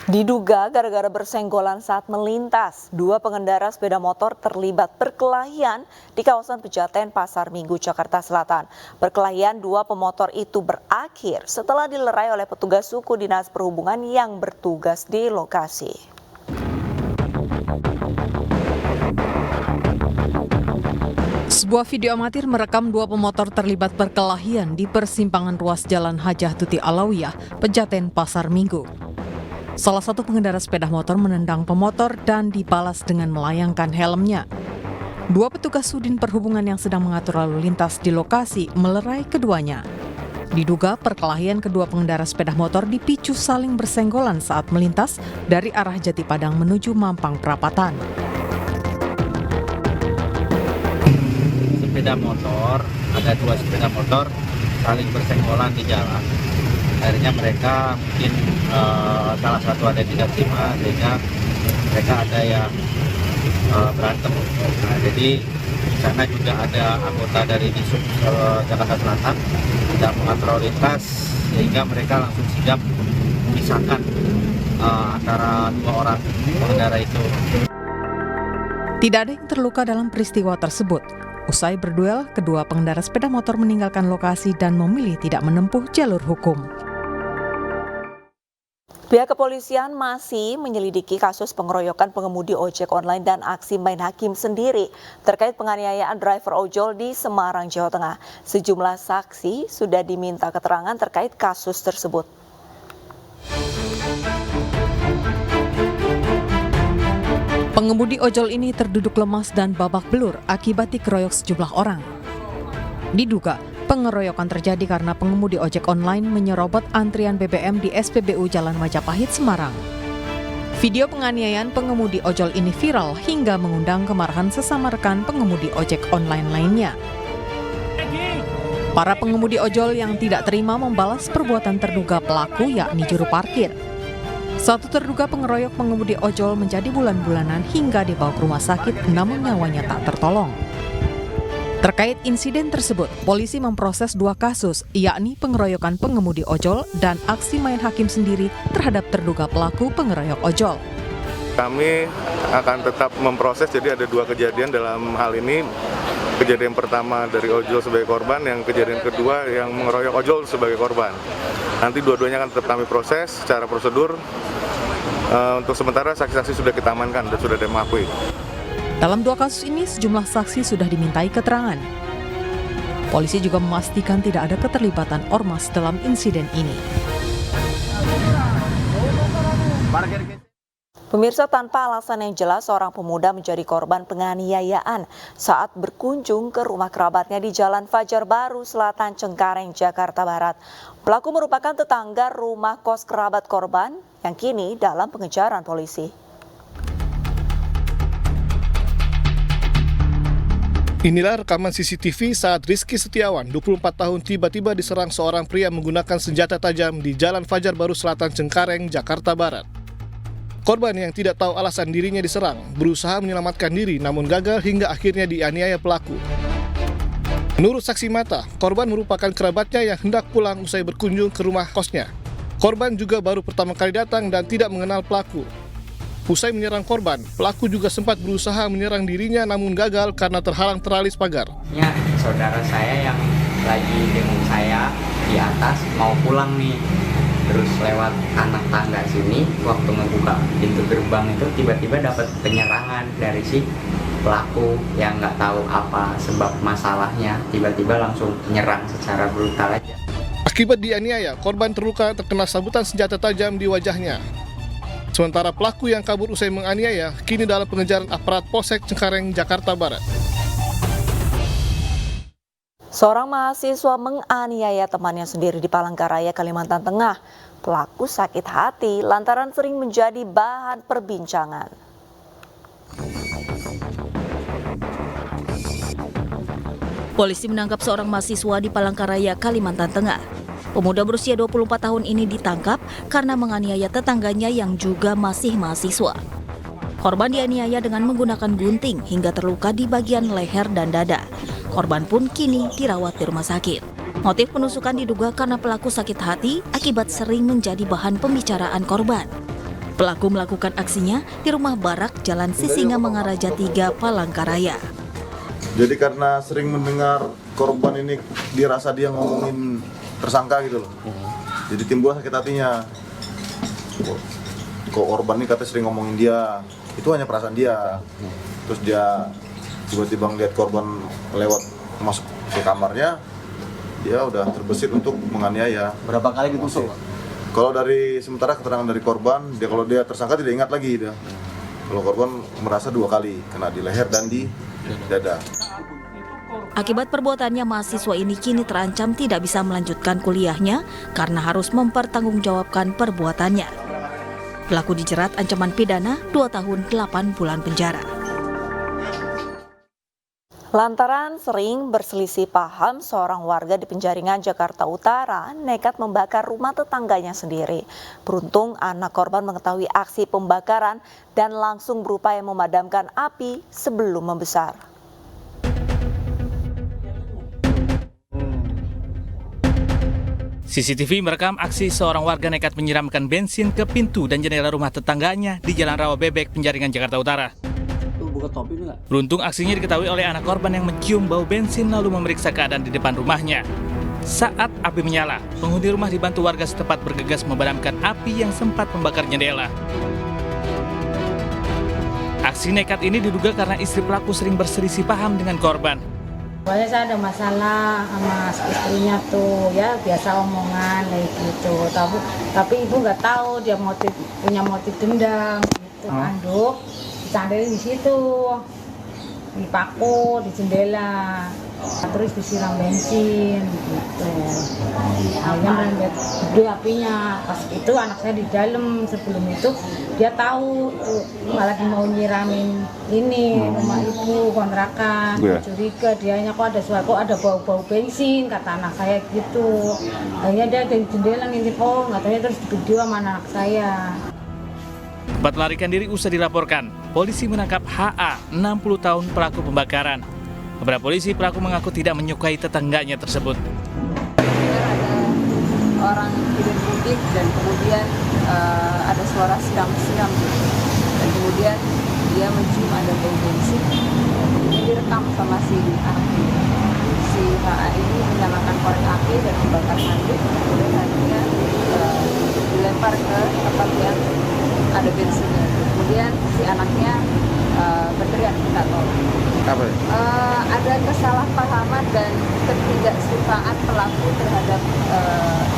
Diduga gara-gara bersenggolan saat melintas, dua pengendara sepeda motor terlibat perkelahian di kawasan Pejaten, Pasar Minggu, Jakarta Selatan. Perkelahian dua pemotor itu berakhir setelah dilerai oleh petugas suku Dinas Perhubungan yang bertugas di lokasi. Sebuah video amatir merekam dua pemotor terlibat perkelahian di persimpangan ruas Jalan Hajah Tuti Alawiyah, Pejaten, Pasar Minggu. Salah satu pengendara sepeda motor menendang pemotor dan dibalas dengan melayangkan helmnya. Dua petugas Sudin Perhubungan yang sedang mengatur lalu lintas di lokasi melerai keduanya. Diduga perkelahian kedua pengendara sepeda motor dipicu saling bersenggolan saat melintas dari arah Jati Padang menuju Mampang Perapatan. Ada dua sepeda motor saling bersenggolan di jalan. Akhirnya mereka mungkin salah satu ada yang tidak terima sehingga mereka ada yang berantem. Nah, jadi di sana juga ada anggota dari Disub Jakarta Selatan tidak mengatur lalu lintas sehingga mereka langsung sigap memisahkan antara dua orang pengendara itu. Tidak ada yang terluka dalam peristiwa tersebut. Usai berduel, kedua pengendara sepeda motor meninggalkan lokasi dan memilih tidak menempuh jalur hukum. Pihak kepolisian masih menyelidiki kasus pengeroyokan pengemudi ojek online dan aksi main hakim sendiri terkait penganiayaan driver ojol di Semarang, Jawa Tengah. Sejumlah saksi sudah diminta keterangan terkait kasus tersebut. Pengemudi ojol ini terduduk lemas dan babak belur akibat dikeroyok sejumlah orang. Diduga, pengeroyokan terjadi karena pengemudi ojek online menyerobot antrian BBM di SPBU Jalan Majapahit, Semarang. Video penganiayaan pengemudi ojol ini viral hingga mengundang kemarahan sesama rekan pengemudi ojek online lainnya. Para pengemudi ojol yang tidak terima membalas perbuatan terduga pelaku yakni juru parkir. Satu terduga pengeroyok pengemudi ojol menjadi bulan-bulanan hingga dibawa ke rumah sakit namun nyawanya tak tertolong. Terkait insiden tersebut, polisi memproses dua kasus, yakni pengeroyokan pengemudi ojol dan aksi main hakim sendiri terhadap terduga pelaku pengeroyok ojol. Kami akan tetap memproses, jadi ada dua kejadian dalam hal ini. Kejadian pertama dari ojol sebagai korban, yang kejadian kedua yang mengeroyok ojol sebagai korban. Nanti dua-duanya akan tetap kami proses secara prosedur. Untuk sementara saksi-saksi sudah kita amankan dan sudah dimakui. Dalam dua kasus ini sejumlah saksi sudah dimintai keterangan. Polisi juga memastikan tidak ada keterlibatan ormas dalam insiden ini. Pemirsa, tanpa alasan yang jelas, seorang pemuda menjadi korban penganiayaan saat berkunjung ke rumah kerabatnya di Jalan Fajar Baru, Selatan, Cengkareng, Jakarta Barat. Pelaku merupakan tetangga rumah kos kerabat korban yang kini dalam pengejaran polisi. Inilah rekaman CCTV saat Rizky Setiawan, 24 tahun, tiba-tiba diserang seorang pria menggunakan senjata tajam di Jalan Fajar Baru Selatan, Cengkareng, Jakarta Barat. Korban yang tidak tahu alasan dirinya diserang, berusaha menyelamatkan diri namun gagal hingga akhirnya dianiaya pelaku. Menurut saksi mata, korban merupakan kerabatnya yang hendak pulang usai berkunjung ke rumah kosnya. Korban juga baru pertama kali datang dan tidak mengenal pelaku. Usai menyerang korban, pelaku juga sempat berusaha menyerang dirinya namun gagal karena terhalang teralis pagar. Ya, saudara saya yang lagi dengan saya di atas mau pulang nih. Terus lewat anak tangga sini, waktu ngebuka pintu gerbang itu tiba-tiba dapat penyerangan dari si pelaku yang nggak tahu apa sebab masalahnya, tiba-tiba langsung menyerang secara brutal aja. Akibat dianiaya, korban terluka terkena sabutan senjata tajam di wajahnya. Sementara pelaku yang kabur usai menganiaya kini dalam pengejaran aparat Polsek Cengkareng, Jakarta Barat. Seorang mahasiswa menganiaya temannya sendiri di Palangkaraya, Kalimantan Tengah. Pelaku sakit hati lantaran sering menjadi bahan perbincangan. Polisi menangkap seorang mahasiswa di Palangkaraya, Kalimantan Tengah. Pemuda berusia 24 tahun ini ditangkap karena menganiaya tetangganya yang juga masih mahasiswa. Korban dianiaya dengan menggunakan gunting hingga terluka di bagian leher dan dada. Korban pun kini dirawat di rumah sakit. Motif penusukan diduga karena pelaku sakit hati akibat sering menjadi bahan pembicaraan korban. Pelaku melakukan aksinya di rumah barak Jalan Sisinga Mangaraja 3, Palangkaraya. Jadi karena sering mendengar korban ini dirasa dia ngomongin tersangka gitu loh. Jadi timbul sakit hatinya. Kok korban ini katanya sering ngomongin dia, itu hanya perasaan dia. Terus dia tiba-tiba ngeliat korban lewat masuk ke kamarnya, dia udah terbesit untuk menganiaya. Berapa kali ditusuk? Kalau dari sementara keterangan dari korban, kalau dia tersangka tidak ingat lagi dia. Kalau korban merasa 2 kali, kena di leher dan di dada. Akibat perbuatannya, mahasiswa ini kini terancam tidak bisa melanjutkan kuliahnya karena harus mempertanggungjawabkan perbuatannya. Pelaku dijerat ancaman pidana 2 tahun 8 bulan penjara. Lantaran sering berselisih paham, seorang warga di Penjaringan, Jakarta Utara nekat membakar rumah tetangganya sendiri. Beruntung anak korban mengetahui aksi pembakaran dan langsung berupaya memadamkan api sebelum membesar. CCTV merekam aksi seorang warga nekat menyiramkan bensin ke pintu dan jendela rumah tetangganya di Jalan Rawa Bebek, Penjaringan, Jakarta Utara. Beruntung aksinya diketahui oleh anak korban yang mencium bau bensin lalu memeriksa keadaan di depan rumahnya. Saat api menyala, penghuni rumah dibantu warga setempat bergegas memadamkan api yang sempat membakar jendela. Aksi nekat ini diduga karena istri pelaku sering berselisih paham dengan korban. Pokoknya saya ada masalah sama istrinya tuh, ya biasa omongan kayak gitu. Tapi ibu nggak tahu dia punya motif dendam gitu. Anduk dicandelin di situ, di paku, di jendela, terus disiram bensin gitu. Akhirnya merembet gede apinya. Pas itu anak saya di dalam, sebelum itu dia tahu malah mau nyiramin ini rumah ibu kontrakan. Curiga dianya kok ada bau-bau bensin, kata anak saya gitu. Akhirnya dia dari jendela ngintip, oh nggak tahu, terus video sama anak saya. Tempat melarikan diri usai dilaporkan, polisi menangkap HA, 60 tahun pelaku pembakaran. Kepada polisi, pelaku mengaku tidak menyukai tetangganya tersebut. Ada orang tidur mudik dan kemudian ada suara siram-siram gitu. Dan kemudian dia mencium ada bau bensin. Ini direkam sama si anak ini. Si HA ini menyalakan korek api dan membakar handuk. Kemudian handuknya dilempar ke tempat yang ada bensinnya. Kemudian si anaknya berteriak minta tolong. Ada kesalahpahaman dan ketidaksukaan pelaku terhadap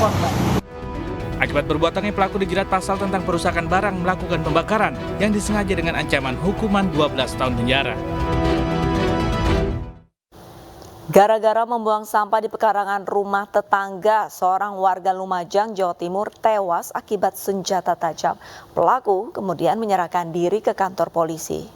korban. Akibat perbuatannya, pelaku dijerat pasal tentang perusakan barang melakukan pembakaran yang disengaja dengan ancaman hukuman 12 tahun penjara. Gara-gara membuang sampah di pekarangan rumah tetangga, seorang warga Lumajang, Jawa Timur tewas akibat senjata tajam. Pelaku kemudian menyerahkan diri ke kantor polisi.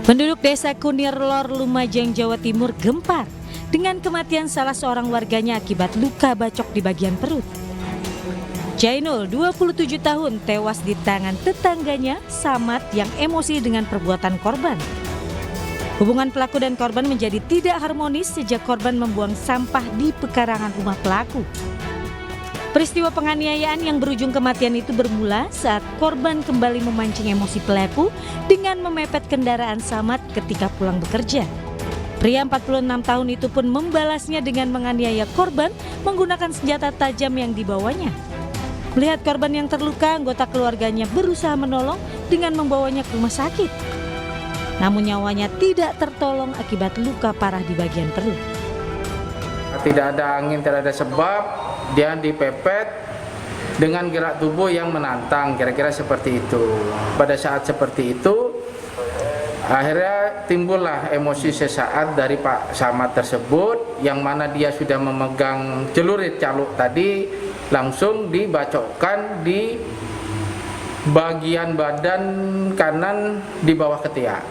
Penduduk desa Kunir Lor, Lumajang, Jawa Timur gempar dengan kematian salah seorang warganya akibat luka bacok di bagian perut. Jainul, 27 tahun, tewas di tangan tetangganya, Samad, yang emosi dengan perbuatan korban. Hubungan pelaku dan korban menjadi tidak harmonis sejak korban membuang sampah di pekarangan rumah pelaku. Peristiwa penganiayaan yang berujung kematian itu bermula saat korban kembali memancing emosi pelaku dengan memepet kendaraan Samad ketika pulang bekerja. Pria 46 tahun itu pun membalasnya dengan menganiaya korban menggunakan senjata tajam yang dibawanya. Melihat korban yang terluka, anggota keluarganya berusaha menolong dengan membawanya ke rumah sakit. Namun nyawanya tidak tertolong akibat luka parah di bagian perut. Tidak ada angin, tidak ada sebab, dia dipepet dengan gerak tubuh yang menantang, kira-kira seperti itu. Pada saat seperti itu, akhirnya timbullah emosi sesaat dari Pak Samad tersebut, yang mana dia sudah memegang celurit caluk tadi, langsung dibacokkan di bagian badan kanan di bawah ketiak.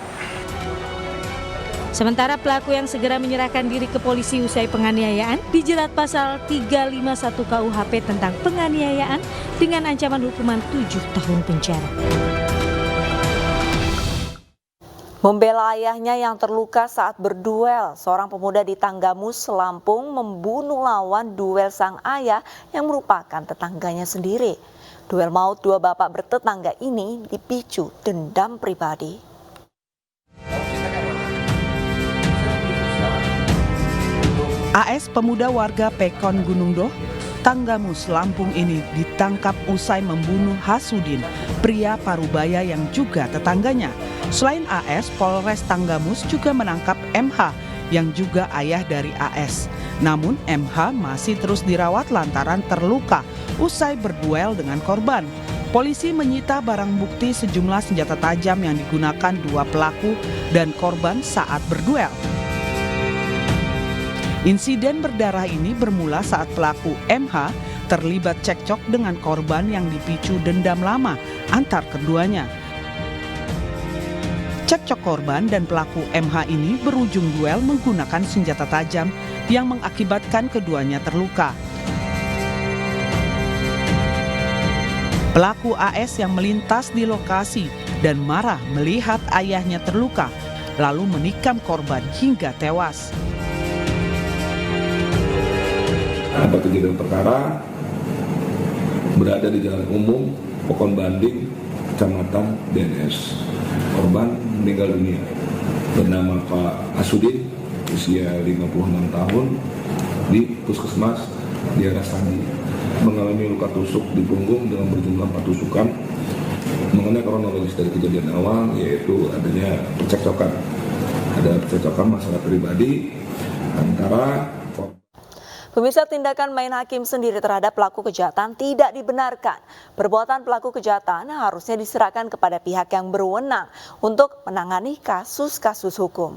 Sementara pelaku yang segera menyerahkan diri ke polisi usai penganiayaan dijerat pasal 351 KUHP tentang penganiayaan dengan ancaman hukuman 7 tahun penjara. Membela ayahnya yang terluka saat berduel, seorang pemuda di Tanggamus, Lampung membunuh lawan duel sang ayah yang merupakan tetangganya sendiri. Duel maut dua bapak bertetangga ini dipicu dendam pribadi. AS, pemuda warga Pekon Gunung Doh, Tanggamus, Lampung ini ditangkap usai membunuh Hasudin, pria Parubaya yang juga tetangganya. Selain AS, Polres Tanggamus juga menangkap MH yang juga ayah dari AS. Namun MH masih terus dirawat lantaran terluka usai berduel dengan korban. Polisi menyita barang bukti sejumlah senjata tajam yang digunakan dua pelaku dan korban saat berduel. Insiden berdarah ini bermula saat pelaku MH terlibat cekcok dengan korban yang dipicu dendam lama antar keduanya. Cekcok korban dan pelaku MH ini berujung duel menggunakan senjata tajam yang mengakibatkan keduanya terluka. Pelaku AS yang melintas di lokasi dan marah melihat ayahnya terluka, lalu menikam korban hingga tewas. Ada kejadian perkara berada di jalan umum Pokon Banding, Kecamatan DNS. Korban meninggal dunia bernama Pak Hasudin, usia 56 tahun, di Puskesmas daerah Sandi, mengalami luka tusuk di punggung dengan berjumlah 4 tusukan. Mengenai kronologis dari kejadian awal, yaitu adanya percekcokan, ada percekcokan masalah pribadi antara. Pemirsa, tindakan main hakim sendiri terhadap pelaku kejahatan tidak dibenarkan. Perbuatan pelaku kejahatan harusnya diserahkan kepada pihak yang berwenang untuk menangani kasus-kasus hukum.